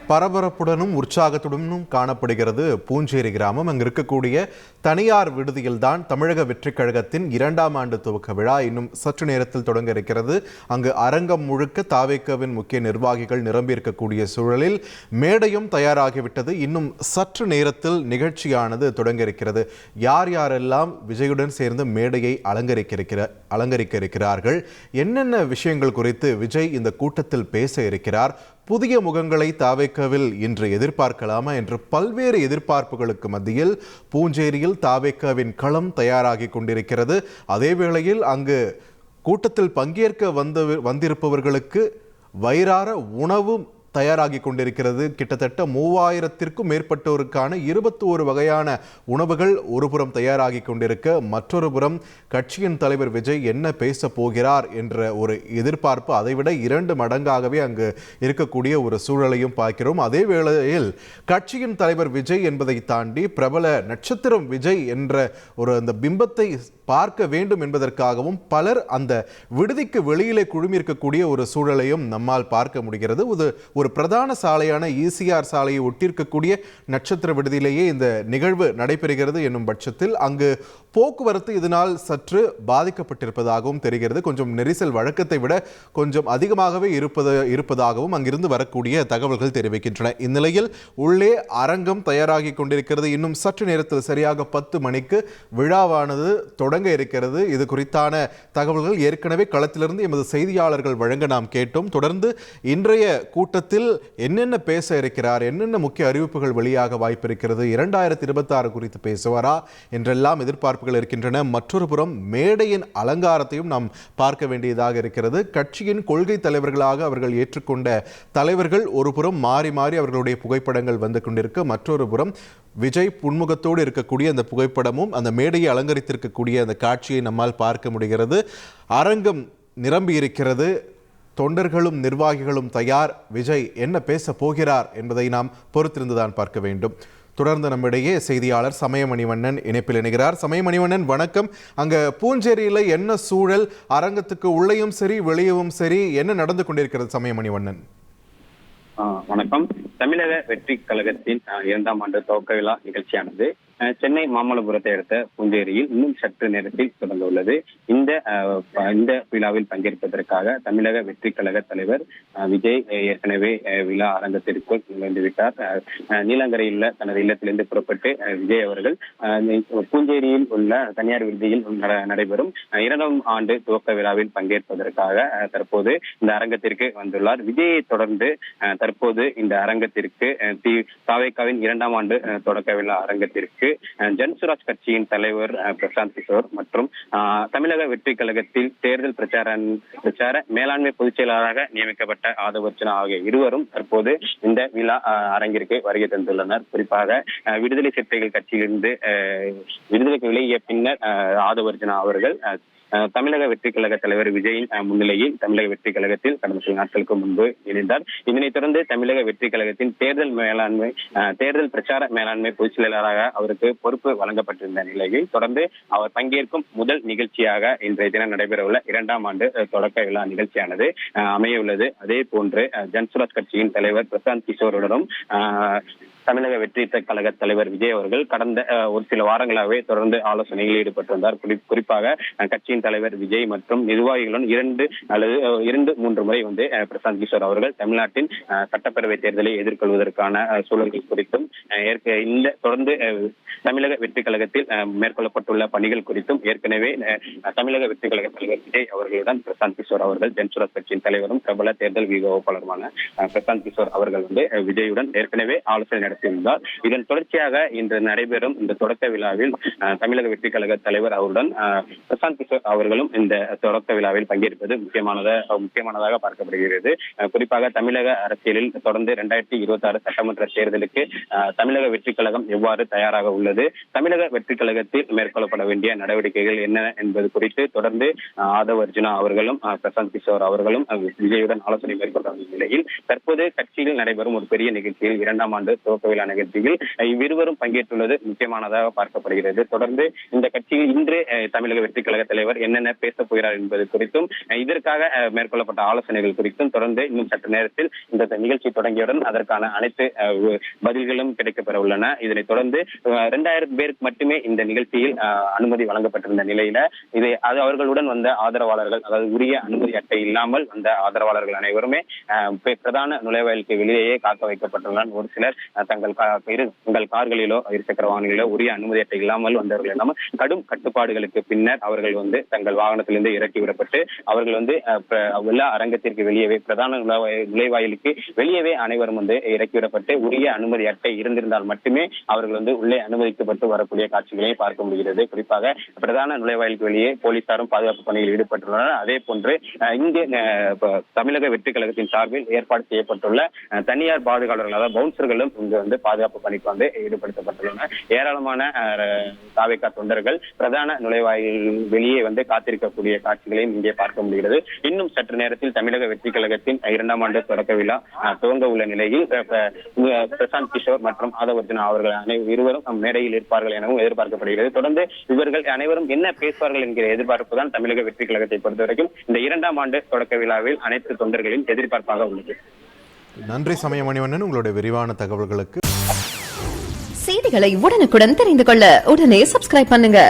பரபரப்புடனும் உற்சாகத்துடனும் காணப்படுகிறது பூஞ்சேரி கிராமம். அங்கு இருக்கக்கூடிய தனியார் விடுதியில்தான் தமிழக வெற்றிக் கழகத்தின் 2ஆம் ஆண்டு துவக்க விழா இன்னும் சற்று நேரத்தில் தொடங்க இருக்கிறது. அங்கு அரங்கம் முழுக்க தாவேக்காவின் முக்கிய நிர்வாகிகள் நிரம்பியிருக்கக்கூடிய சூழலில் மேடையும் தயாராகிவிட்டது. இன்னும் சற்று நேரத்தில் நிகழ்ச்சியானது தொடங்க இருக்கிறது. யார் யாரெல்லாம் விஜயுடன் சேர்ந்து மேடையை அலங்கரிக்க இருக்கிறார்கள், என்னென்ன விஷயங்கள் குறித்து விஜய் இந்த கூட்டத்தில் பேச இருக்கிறார், புதிய முகங்களை தாவேக்காவில் இன்று எதிர்பார்க்கலாமா என்று பல்வேறு எதிர்பார்ப்புகளுக்கு மத்தியில் பூஞ்சேரியில் தாவேக்காவின் களம் தயாராகி கொண்டிருக்கிறது. அதே வேளையில் அங்கு கூட்டத்தில் பங்கேற்க வந்திருப்பவர்களுக்கு வயிறார உணவும் தயாராகி கொண்டிருக்கிறது. கிட்டத்தட்ட 3000த்திற்கும் மேற்பட்டோருக்கான 21 வகையான உணவுகள் ஒருபுறம் தயாராகி கொண்டிருக்க, மற்றொரு புறம் கட்சியின் தலைவர் விஜய் என்ன பேச போகிறார் என்ற ஒரு எதிர்பார்ப்பு அதைவிட 2 மடங்காகவே அங்கு இருக்கக்கூடிய ஒரு சூழலையும் பார்க்கிறோம். அதே வேளையில் கட்சியின் தலைவர் விஜய் என்பதை தாண்டி பிரபல நட்சத்திரம் விஜய் என்ற அந்த பிம்பத்தை பார்க்க வேண்டும் என்பதற்காகவும் பலர் அந்த விடுதிக்கு வெளியிலே குழுமியிருக்கக்கூடிய ஒரு சூழலையும் நம்மால் பார்க்க முடிகிறது. ஒரு பிரதான சாலையான ஈசிஆர் சாலையை ஒட்டியிருக்கக்கூடிய நட்சத்திர விடுதியிலேயே இந்த நிகழ்வு நடைபெறுகிறது என்னும் பட்சத்தில் அங்கு போக்குவரத்து இதனால் சற்று பாதிக்கப்பட்டிருப்பதாகவும் தெரிகிறது. கொஞ்சம் நெரிசல் வழக்கத்தை விட கொஞ்சம் அதிகமாகவே இருப்பதாகவும் அங்கிருந்து வரக்கூடிய தகவல்கள் தெரிவிக்கின்றன. இந்நிலையில் உள்ளே அரங்கம் தயாராகி கொண்டிருக்கிறது. இன்னும் சற்று நேரத்தில் சரியாக 10 மணிக்கு விழாவானது தொடங்க இருக்கிறது. இது குறித்தான தகவல்கள் ஏற்கனவே களத்திலிருந்து எமது செய்தியாளர்கள் வழங்க நாம் கேட்டோம். தொடர்ந்து இன்றைய கூட்டத்தில் என்னென்ன பேச இருக்கிறார், என்னென்ன முக்கிய அறிவிப்புகள் வெளியாக வாய்ப்பு இருக்கிறது, 2026 குறித்து பேசுவாரா என்றெல்லாம் எதிர்பார்ப்புகள் இருக்கின்றன. மற்றொரு புறம் மேடையின் அலங்காரத்தையும் நாம் பார்க்க வேண்டியதாக இருக்கிறது. கட்சியின் கொள்கை தலைவர்களாக அவர்கள் ஏற்றுக்கொண்ட தலைவர்கள் ஒரு புறம் மாறி மாறி அவர்களுடைய புகைப்படங்கள் வந்து கொண்டிருக்க, மற்றொரு புறம் விஜய் புன்முகத்தோடு இருக்கக்கூடிய அந்த புகைப்படமும் அந்த மேடையை அலங்கரித்திருக்கக்கூடிய அந்த காட்சியை நம்மால் பார்க்க முடிகிறது. அரங்கம் நிரம்பி இருக்கிறது. தொண்டர்களும் நிர்வாகிகளும் தயார். விஜய் என்ன பேச போகிறார் என்பதை நாம் பொறுத்திருந்துதான் பார்க்க வேண்டும். தொடர்ந்து நம்மிடையே செய்தியாளர் சமயமணிவண்ணன் இணைப்பில் இணைகிறார். சமயமணிவண்ணன், வணக்கம். அங்க பூஞ்சேரியில என்ன சூழல்? அரங்கத்துக்கு உள்ளேயும் சரி வெளியவும் சரி என்ன நடந்து கொண்டிருக்கிறது சமயமணிவண்ணன்? வணக்கம். தமிழக வெற்றி கழகத்தின் 2ஆம் ஆண்டு துவக்க விழா நிகழ்ச்சியானது சென்னை மாமல்லபுரத்தை அடுத்த பூஞ்சேரியில் இன்னும் சற்று நேரத்தில் தொடங்க உள்ளது. இந்த விழாவில் பங்கேற்பதற்காக தமிழக வெற்றி கழக தலைவர் விஜய் ஏற்கனவே விழா அரங்கத்திற்குள் நுழைந்துவிட்டார். நீலங்கரையில் உள்ள தனது இல்லத்திலிருந்து புறப்பட்டு விஜய் அவர்கள் பூஞ்சேரியில் உள்ள தனியார் விடுதியில் நடைபெறும் 2ஆம் ஆண்டு துவக்க விழாவில் பங்கேற்பதற்காக தற்போது இந்த அரங்கத்திற்கு வந்துள்ளார். விஜயை தொடர்ந்து தற்போது இந்த அரங்கத்திற்கு தாவேக்காவின் 2ஆம் ஆண்டு தொடக்க விழா அரங்கத்திற்கு ஜன்சுராஜ் கட்சியின் தலைவர் பிரசாந்த் கிஷோர் மற்றும் தமிழக வெற்றி கழகத்தில் தேர்தல் பிரச்சார மேலாண்மை பொதுச் செயலாளராக நியமிக்கப்பட்ட ஆதவர்ஜுனா ஆகிய இருவரும் தற்போது இந்த விழா அரங்கிற்கு வருகை தந்துள்ளனர். குறிப்பாக விடுதலை சிறுத்தைகள் கட்சியிலிருந்து விடுதலைக்கு விலகிய பின்னர் ஆதவர்ஜுனா அவர்கள் தமிழக வெற்றி கழக தலைவர் விஜயின் முன்னிலையில் தமிழக வெற்றி கழகத்தில் கடந்த சில நாட்களுக்கு முன்பு இணைந்தார். இதனைத் தொடர்ந்து தமிழக வெற்றி கழகத்தின் தேர்தல் பிரச்சார மேலாண்மை பொதுச் செயலாளராக அவருக்கு பொறுப்பு வழங்கப்பட்டிருந்த நிலையில் தொடர்ந்து அவர் பங்கேற்கும் முதல் நிகழ்ச்சியாக இன்றைய தினம் நடைபெறவுள்ள 2ஆம் ஆண்டு தொடக்க விழா நிகழ்ச்சியானது அமைய உள்ளது. அதே போன்று ஜன்சுராஜ் கட்சியின் தலைவர் பிரசாந்த் கிஷோருடனும் தமிழக வெற்றி கழக தலைவர் விஜய் அவர்கள் கடந்த ஒரு சில வாரங்களாகவே தொடர்ந்து ஆலோசனைகளில் ஈடுபட்டு வந்தார். குறிப்பாக கட்சியின் தலைவர் விஜய் மற்றும் நிர்வாகிகளுடன் 2-3 முறை பிரசாந்த் கிஷோர் அவர்கள் தமிழ்நாட்டின் சட்டப்பேரவை தேர்தலை எதிர்கொள்வதற்கான சூழல்கள் குறித்தும் தொடர்ந்து தமிழக வெற்றி கழகத்தில் மேற்கொள்ளப்பட்டுள்ள பணிகள் குறித்தும் ஏற்கனவே தமிழக வெற்றி கழக தலைவர் விஜய் அவர்களுடன் பிரசாந்த் கிஷோர் அவர்கள் ஜன்சுராஜ் கட்சியின் தலைவரும் பிரபல தேர்தல் வியூகோபாளருமான பிரசாந்த் கிஷோர் அவர்கள் விஜயுடன் ஏற்கனவே ஆலோசனை நடத்தியிருந்தார். இதன் தொடர்ச்சியாக இன்று நடைபெறும் இந்த தொடக்க விழாவில் தமிழக வெற்றி கழக தலைவர் அவருடன் பிரசாந்த் கிஷோர் அவர்களும் இந்த தொடக்க விழாவில் பங்கேற்பது முக்கியமானதாக பார்க்கப்படுகிறது. குறிப்பாக தமிழக அரசியலில் தொடர்ந்து 2026 சட்டமன்ற தேர்தலுக்கு தமிழக வெற்றி கழகம் எவ்வாறு தயாராக உள்ளது, தமிழக வெற்றி கழகத்தில் மேற்கொள்ளப்பட வேண்டிய நடவடிக்கைகள் என்ன என்பது குறித்து தொடர்ந்து ஆதவர்ஜுனா அவர்களும் பிரசாந்த் கிஷோர் அவர்களும் விஜயுடன் ஆலோசனை மேற்கொண்ட நிலையில் தற்போது கட்சியில் நடைபெறும் ஒரு பெரிய நிகழ்ச்சியில் 2ஆம் ஆண்டு துவக்க விழா நிகழ்ச்சியில் இவ்விருவரும் பங்கேற்றுள்ளது முக்கியமானதாக பார்க்கப்படுகிறது. தொடர்ந்து இந்த கட்சியில் இன்று தமிழக வெற்றி கழக தலைவர் என்னென்ன பேசப் போகிறார் என்பது குறித்தும் இதற்காக மேற்கொள்ளப்பட்ட ஆலோசனைகள் குறித்தும் தொடர்ந்து இன்னும் சற்று நேரத்தில் இந்த நிகழ்ச்சி தொடங்கியவுடன் அதற்கான அனைத்து பதில்களும் கிடைக்கப்பெற உள்ளன. இதனைத் தொடர்ந்து 2000 பேருக்கு மட்டுமே இந்த நிகழ்ச்சியில் அனுமதி வழங்கப்பட்டிருந்த நிலையில அது அவர்களுடன் வந்த ஆதரவாளர்கள், அதாவது உரிய அனுமதி அட்டை இல்லாமல் வந்த ஆதரவாளர்கள் அனைவருமே பிரதான நுழைவாயிலுக்கு வெளியேயே காக்க வைக்கப்பட்டுள்ளனர். ஒரு சிலர் தங்கள் கார்களிலோ இருசக்கர வாகனங்களிலோ உரிய அனுமதி அட்டை இல்லாமல் வந்தவர்கள் இல்லாமல் கடும் கட்டுப்பாடுகளுக்கு பின்னர் அவர்கள் தங்கள் வாகனத்திலிருந்து இறக்கி விடப்பட்டு அவர்கள் விழா அரங்கத்திற்கு வெளியவே பிரதான நுழைவாயிலுக்கு வெளியவே அனைவரும் இறக்கிவிடப்பட்டு உரிய அனுமதி அட்டை இருந்திருந்தால் மட்டுமே அவர்கள் உள்ளே அனுமதிக்கப்பட்டு வரக்கூடிய காட்சிகளையும் பார்க்க முடிகிறது. குறிப்பாக பிரதான நுழைவாயிலுக்கு வெளியே போலீசாரும் பாதுகாப்பு பணியில் ஈடுபட்டுள்ளனர். அதே போன்று இங்கு தமிழக வெற்றி கழகத்தின் சார்பில் ஏற்பாடு செய்யப்பட்டுள்ள தனியார் பாதுகாவலர்கள், அதாவது பவுன்சர்களும் இங்கு பாதுகாப்பு பணிக்கு ஈடுபடுத்தப்பட்டுள்ளனர். ஏராளமான தாவேகா தொண்டர்கள் பிரதான நுழைவாயில் வெளியே காத்திருக்கக்கூடிய காட்சிகளையும் இங்கே பார்க்க முடிகிறது. இன்னும் சற்று நேரத்தில் தமிழக வெற்றி கழகத்தின் 2ஆம் ஆண்டு தொடக்க விழா துவங்க உள்ள நிலையில் பிரசாந்த் கிஷோர் மற்றும் ஆதவர்ஜுனா அவர்கள் இருவரும் மேடையில் இருப்பார்கள் எனவும் எதிர்பார்க்கப்படுகிறது. தொடர்ந்து இவர்கள் அனைவரும் என்ன பேசுவார்கள் என்கிற எதிர்பார்ப்பு தான் தமிழக வெற்றி கழகத்தை பொறுத்தவரைக்கும் இந்த 2ஆம் ஆண்டு தொடக்க விழாவில் அனைத்து தொண்டர்களின் எதிர்பார்ப்பாக உள்ளது. நன்றி சமயமணிவண்ணன், உங்களுடைய விரிவான தகவல்களுக்கு. செய்திகளை உடனுக்குடன் தெரிந்து கொள்ள உடனே சப்ஸ்கிரைப் பண்ணுங்க.